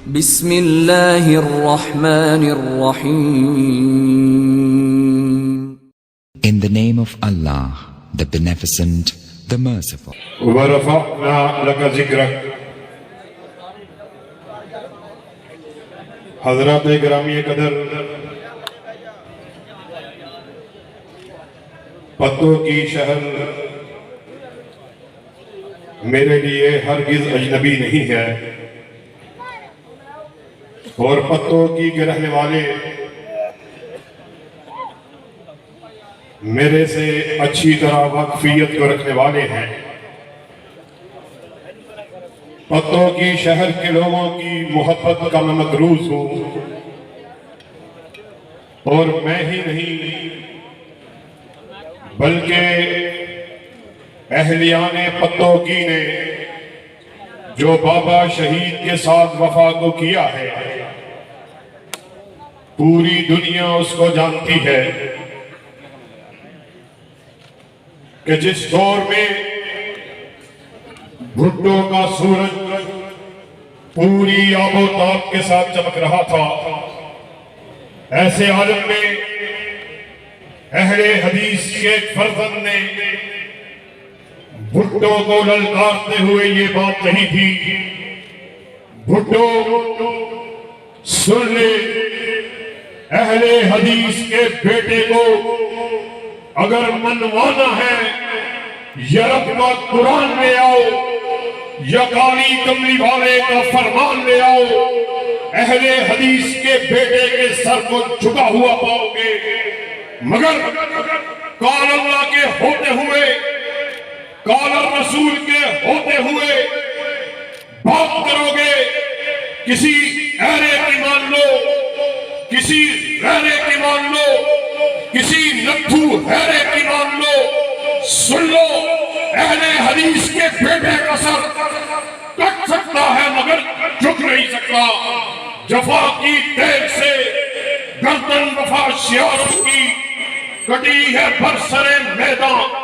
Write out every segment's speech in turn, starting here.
بسم اللہ الرحمن الرحیم. In the name of Allah, the Beneficent, the Merciful. وَرَفَعْنَا لَكَ ذِكْرَكَ. حضرات گرامی قدر، پتوں کی شہر میرے لیے ہرگز اجنبی نہیں ہے، اور پتوں کی کے رہنے والے میرے سے اچھی طرح واقفیت کو رکھنے والے ہیں۔ پتوں کی شہر کے لوگوں کی محبت کا میں مقروض ہوں، اور میں ہی نہیں بلکہ اہلیان پتوں کی نے جو بابا شہید کے ساتھ وفا کو کیا ہے، پوری دنیا اس کو جانتی ہے کہ جس دور میں بھٹو کا سورج پوری آب و تاب کے ساتھ چمک رہا تھا، ایسے عالم میں اہل حدیث کے ایک فرزند نے بھٹو کو للکارتے ہوئے یہ بات کہی تھی، بھٹو سن لے، اہل حدیث کے بیٹے کو اگر منوانا ہے یا رب کا قرآن لے آؤ یا کالی کملی والے کا فرمان لے آؤ، اہل حدیث کے بیٹے کے سر کو جھکا ہوا پاؤ گے، مگر قال اللہ کے ہوتے ہوئے، قال الرسول کے ہوتے ہوئے بات کرو گے، کسی ایرے کی مان لو، کسی غیرے کی مان لو، کسی نتھو حیرے کی مان لو، سن لو، اہل حدیث کے بیٹے کا سر کٹ سکتا ہے مگر جھک نہیں سکتا۔ جفا کی تیغ سے گردن وفا شیاروں کی کٹی ہے برسر میدان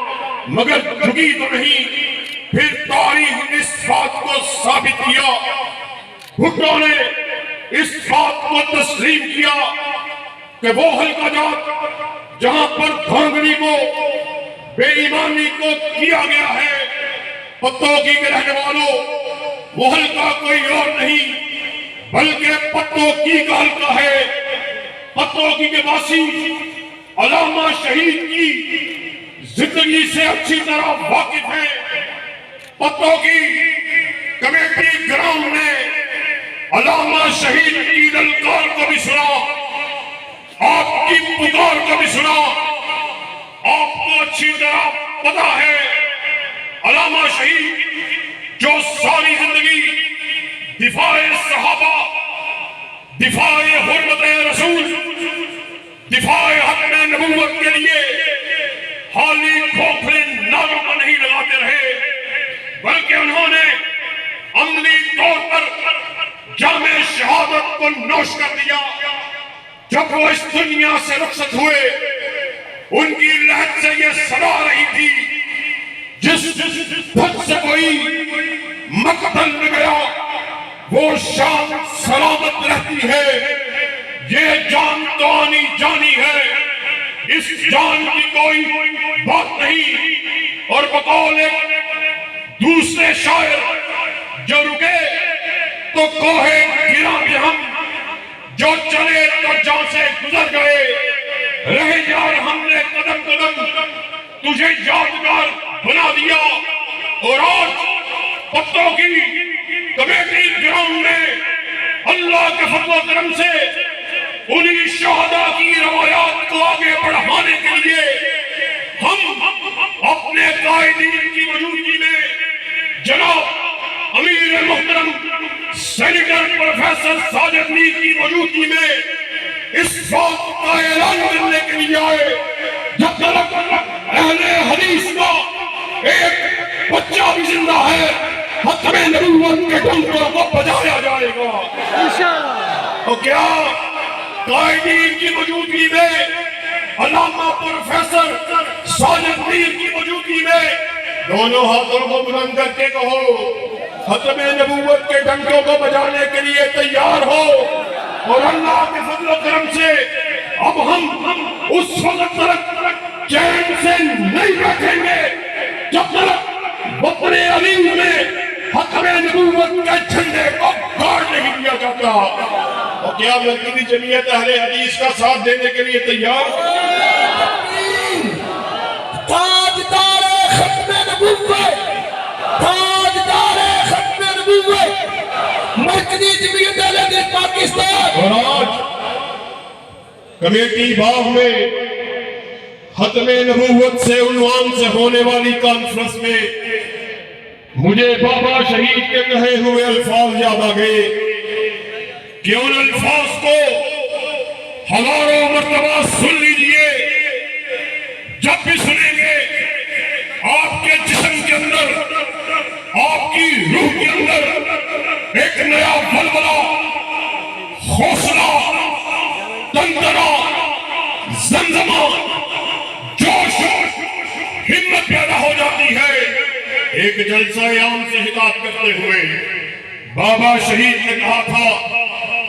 مگر جھکی تو نہیں۔ پھر تاریخ نے اس بات کو ثابت کیا، بھٹو نے اس بات کو تسلیم کیا کہ وہ حلقہ جات جہاں پر دھاندلی کو، بے ایمانی کو کیا گیا ہے، پتوں کی کے رہنے والوں، وہ حلقہ کوئی اور نہیں بلکہ پتوں کی کا حلقہ ہے۔ پتوں کی کے واسی علامہ شہید کی زندگی سے اچھی طرح واقف ہیں۔ پتوں کی کمیٹی گراؤنڈ نے علامہ شہید کی للکار کو بھی سنا، آپ کی پکار کو بھی سنا۔ آپ کو اچھی طرح پتا ہے علامہ شہید جو ساری زندگی دفاع صحابہ، دفاع حرمت رسول، دفاع حق نبوت کے لیے خالی کھوکھلے نعروں کو نہیں لگاتے رہے، بلکہ انہوں نے عملی طور پر جام شہادت کو نوش کر دیا۔ جب وہ اس دنیا سے رخصت ہوئے، ان کی لہر سے یہ صدا رہی تھی، جس دھت سے کوئی مقتل نہ گیا وہ شان سلامت رہتی ہے۔ یہ جان تو آنی جانی ہے، اس جان کی کوئی بات نہیں۔ اور بقول ایک دوسرے شاعر جو رکے تو کوہے گرا بھی ہم، جو چلے تو جان سے گزر گئے، رہے یار ہم نے قدم قدم تجھے یادگار بنا دیا۔ اور آج پتوں کی کمیٹی گراؤنڈ میں اللہ کے فضل و کرم سے انہی شہداء کی روایات کو آگے بڑھانے کے لیے ہم اپنے قائدین کی موجودگی میں جناب امیر محترم سینیٹر پروفیسر ساجد میر کی موجودگی میں اس بات کا اعلان کرنے کے لیے آئے، جب تک اہل حدیث کا ایک بچہ بھی زندہ ہے، ختم نبوت کے ڈنکوں کو بجایا جائے گا انشاءاللہ۔ تو کیا قائدین کی موجودگی میں، علامہ پروفیسر ساجد میر کی موجودگی میں دونوں ہاتھوں کو بلند کر کے کہو ختم نبوت کے ڈنکوں کو بجانے کے لیے تیار ہو، اور اللہ کے فضل و کرم سے اب ہم اس وقت تک چین سے نہیں بیٹھیں گے جب تک وطن عظیم میں ختم نبوت کے جھنڈے کو گاڑ نہیں دیا جاتا۔ اور کیا مرکزی جمعیت اہل حدیث کا ساتھ دینے کے لیے تیار؟ تاجدار ختم نبوت، تاجدار ختم نبوت مرکزی جمعیت اہل حدیث پاکستان۔ اور آج کمیٹی باغ میں ختم نبوت سے عنوان سے ہونے والی کانفرنس میں مجھے بابا شہید کے کہے ہوئے الفاظ یاد آ گئے کہ ان الفاظ کو ہزاروں مرتبہ سن لیجئے، جب بھی سنیں گے آپ کے جسم کے اندر، آپ کی روح کے اندر ایک نیا ولولہ، حوصلہ، دندنہ، زمزمہ، جوش، ہمت پیدا ہو جاتی ہے۔ ایک جلسہ عام سے خطاب کرتے ہوئے بابا شہید نے کہا تھا،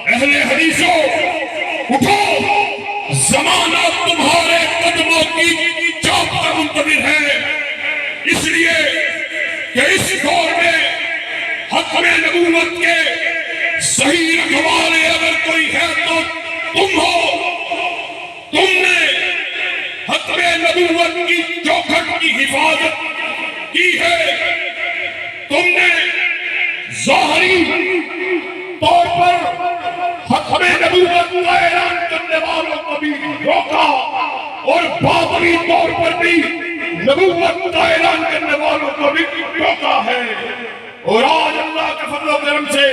اہل حدیثوں اٹھو، زمانہ تمہارے قدموں کی چوک پر منتظر ہے، اس لیے کہ اس دور میں ختم نبوت کے صحیح رکھوالے اگر کوئی ہے تو تم ہو۔ تم نے ختم نبوت کی چوکھٹ کی حفاظت کی ہے، تم نے ظاہری طور پر ختم نبوت کا اعلان کرنے والوں کو بھی روکا، اور باطنی طور پر بھی نبوت کا اعلان کرنے والوں کو بھی روکا ہے۔ اور آج اللہ کے فضل و کرم سے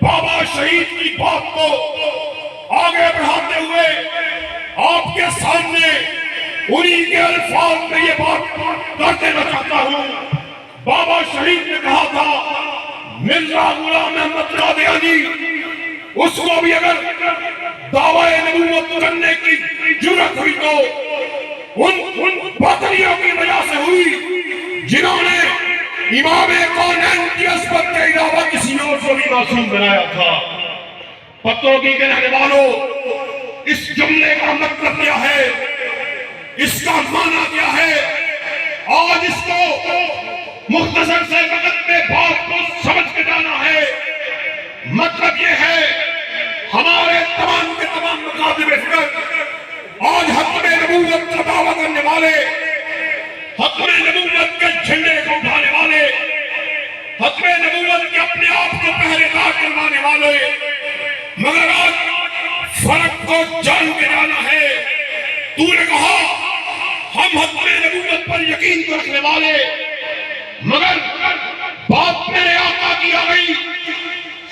بابا شہید کی بات کو آگے بڑھاتے ہوئے آپ کے سامنے انہی کے الفاظ میں یہ بات کر دینا چاہتا ہوں۔ بابا شہید نے کہا تھا، مرزا غلام احمد قادیانی، اس کو بھی اگر دعوی نبوت کرنے کی جرأت ہوئی تو ان باطنیوں کی وجہ سے ہوئی جنہوں نے امام کونین کی عصمت کے علاوہ کسی اور کو بھی معصوم بنایا تھا۔ پتوں کی کے رہنے والوں، اس جملے کا مطلب کیا ہے، اس کا معنی کیا ہے؟ آج اس کو مختصر سے وقت میں بات کو سمجھ کے جانا ہے۔ مطلب یہ ہے، ہمارے تمام کے تمام مکاتب فکر آج ختم نبوت کا دعویٰ کرنے والے، ختم نبوت کے جھنڈے کو اٹھانے والے، ختم نبوت کے اپنے آپ کو پہرے دار کروانے والے، مگر آج فرق کو جان کے جانا ہے۔ تو نے کہا ہم ختم نبوت پر یقین کو رکھنے والے، مگر بات میرے آقا کی آ گئی،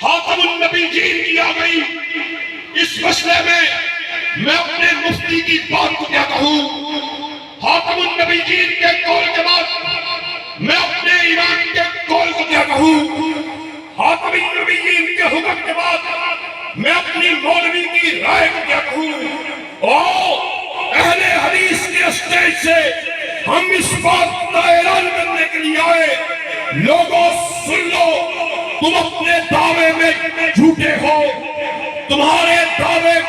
خاتم النبیین کی آ گئی، اس مسئلے میں اپنے مفتی کی بات کو کیا کہوں؟ خاتم النبیین کے قول کے بعد میں اپنے امام کے قول کو کیا کہوں؟ خاتم النبیین کے حکم کے بعد میں اپنی مولوی کی رائے کو کیا کہوں؟ اہل حدیث کے اسٹیج سے ہم اس بات کا اعلان کرنے کے لیے آئے، لوگوں سن لو، تم اپنے دعوے میں جھوٹے ہو، تمہارے دعوے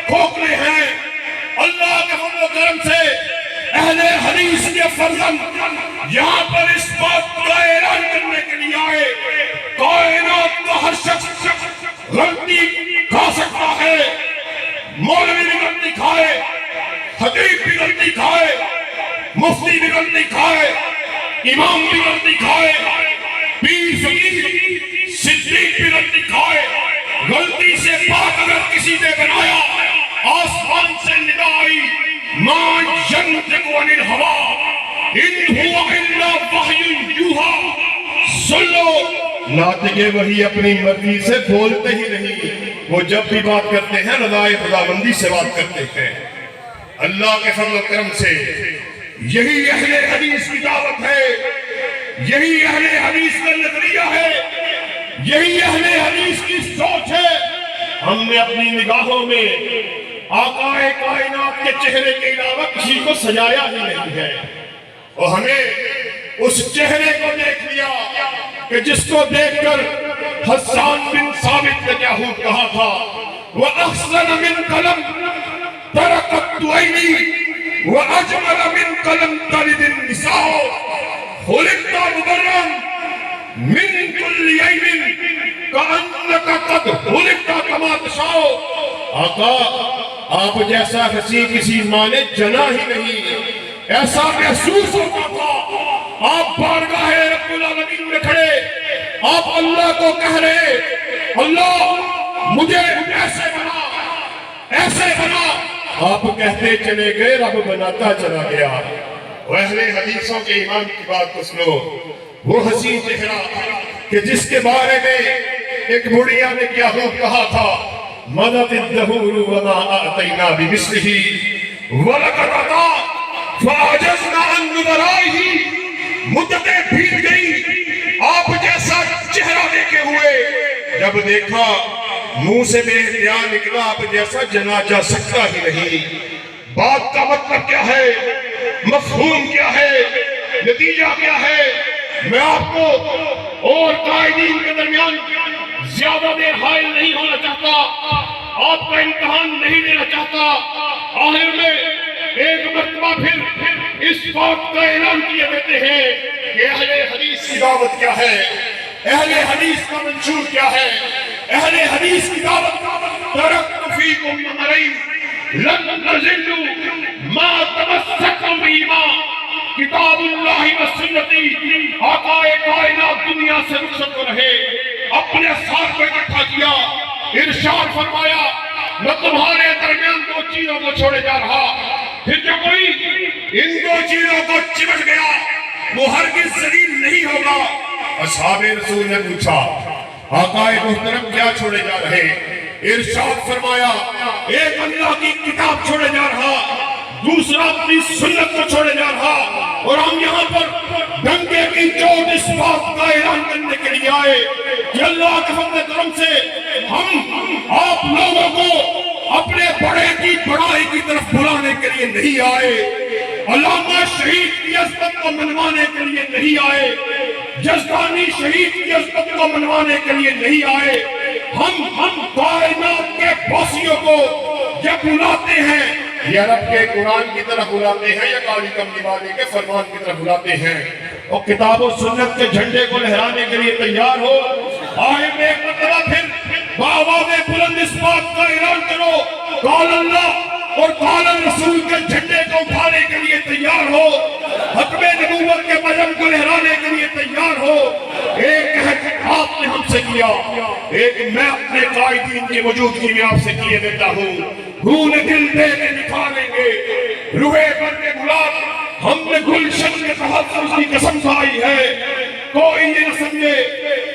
کھوکھلے ہیں۔ اللہ کے فضل و کرم سے اہل حدیث کے فرزند یہاں پر اس بات کا اعلان کرنے کے لیے آئے، کائنات کا ہر شخص غلطی کھا سکتا ہے، مولوی بھی غلطی کھائے، خطیب بھی غلطی کھائے، مفتی بھی غلطی کھائے، امام بھی غلطی کھائے، پیر فقیر صدیق بھی غلطی کھائے۔ غلطی سے پاک اگر کسی نے بنایا، آسمان سے ندا آئی، ما ینطق عن الہویٰ ان ہوا الا وحی یوحیٰ۔ سن لو، ناطق وحی اپنی مرضی سے بولتے ہی نہیں، وہ جب بھی بات کرتے ہیں رضائے خداوندی سے بات کرتے ہیں۔ اللہ کے فضل و کرم سے یہی اہل حدیث کی دعوت ہے، یہی اہل حدیث کا نظریہ ہے، یہی اہل حدیث کی سوچ ہے۔ ہم نے اپنی نگاہوں میں آقا کائنات کے چہرے کے علاوہ کسی کو سجایا ہی نہیں ہے، اور ہمیں اس چہرے کو دیکھ لیا، کہ جس کو دیکھ کر حسان بن ثابت نے کیا کہا تھا وَأَحْسَنَ مِنْ قَلَمْ تَرَقَتْ عَيْنِي وَأَجْمَلَ مِنْ قَلَمْ تَلِدِ النِّسَاءُ خُلِقْتَ مُبَرًّا مِنْ كُلِّ عَيْبٍ كَأَنَّكَ قَدْ خُلِقْتَ كَمَا تَشَاءُ۔ آقا آپ جیسا حسین کسی ماں نے جنا ہی نہیں، ایسا محسوس ہوتا تھا آپ بارگاہ رب العالمین میں کھڑے، آپ اللہ کو کہہ رہے اللہ مجھے ایسے بنا ایسے بنا، آپ کہتے چلے گئے رب بناتا چلا گیا۔ وہ اہل حدیثوں کے امام کی بات کو سنو، وہ حسین چہرہ کہ جس کے بارے میں ایک بڑھیا نے کیا کہا تھا مدد الدہور وما آتینا بمثلہ ولقد عطا فعجزنا عن نظرائہ۔ مدتیں بیت گئی، آپ جیسا چہرہ دیکھے ہوئے، جب دیکھا منہ سے بے اختیار نکلا آپ جیسا جنا جا سکتا ہی نہیں۔ بات کا مطلب کیا ہے، مفہوم کیا ہے، نتیجہ کیا ہے، میں آپ کو اور قائدین کے درمیان زیادہ دیر حائل نہیں ہونا چاہتا، آپ کا امتحان نہیں لینا چاہتا۔ آخر میں ایک مرتبہ پھر اس بات کا اعلان کیا دیتے ہیں کہ اہل حدیث کی دعوت کیا ہے، اہل حدیث کا منشور کیا ہے۔ اہل حدیث کی دعوت ترکت فیکم امرین لن تضلوا ما تمسکتم بہما کتاب اللہ و سنتی۔ آقا کائنات دنیا سے رخصت ہو رہے، اپنے ساتھ کو اکٹھا کیا، ارشاد فرمایا میں تمہارے درمیان دو چیزوں کو چھوڑے جا رہا، پھر جو کوئی ان دو چیزوں کو چمٹ گیا وہ ہرگز ذلیل نہیں ہوگا۔ اصحاب رسول نے پوچھا آقا محترم کیا چھوڑے جا رہے؟ ارشاد فرمایا ایک اللہ کی کتاب چھوڑے جا رہا، دوسرا اپنی سنت کو چھوڑے جا رہا۔ اور ہم یہاں پر ڈنکے کی چوٹ اس بات کا اعلان کرنے کے لیے آئے کہ اللہ کے فضل کرم سے ہم آپ لوگوں کو اپنے بڑے کی بڑائی کی طرف بلانے کے لیے نہیں آئے، علامہ شہید کی عظمت کو منوانے کے لیے نہیں آئے، جزدانی شہید کی عظمت کو منوانے کے لیے نہیں آئے۔ ہم کائنات کے باسیوں کو یہ بلاتے ہیں، یہ رب کے قرآن کی طرف بلاتے ہیں یا کالی کملی والے کے فرمان کی طرف بلاتے ہیں۔ اور کتاب و سنت کے جھنڈے کو لہرانے کے لیے تیار ہو، آئے میں ایک مرتبہ پھر بآواز بلند اس بات کا اعلان کرو قال اللہ اور قال رسول کے جھنڈے کو اٹھانے کے لیے تیار ہو، حتم نبوت کے بجم کو لہرانے کے لیے تیار ہو۔ ایک عہد آپ نے ہم سے کیا، ایک میں اپنے قائدین کی موجودگی میں آپ سے کیے دیتا ہوں، خون دل دے کے نکالیں گے روئے پر کے گلاب، ہم نے گلشن کے تحفظ کی قسم کھائی ہے۔ کوئی یہ نہ سمجھے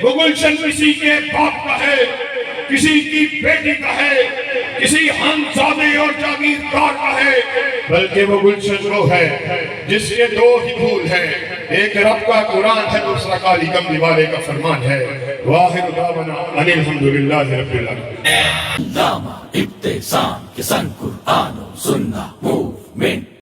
وہ گلشن کسی کے باپ کا ہے، کسی کی بیٹی کا ہے، کسی ہمزادے اور جاگیردار کا ہے، بلکہ وہ گلشن وہ ہے جس کے دو ہی پھول ہیں، ایک رب کا قرآن ہے، دوسرا کالی کملی والے کا فرمان ہے۔ واخر دعوانا ان الحمدللہ رب العالمین۔ علامہ ابتسام کسان قرآن و سنہ موومنٹ۔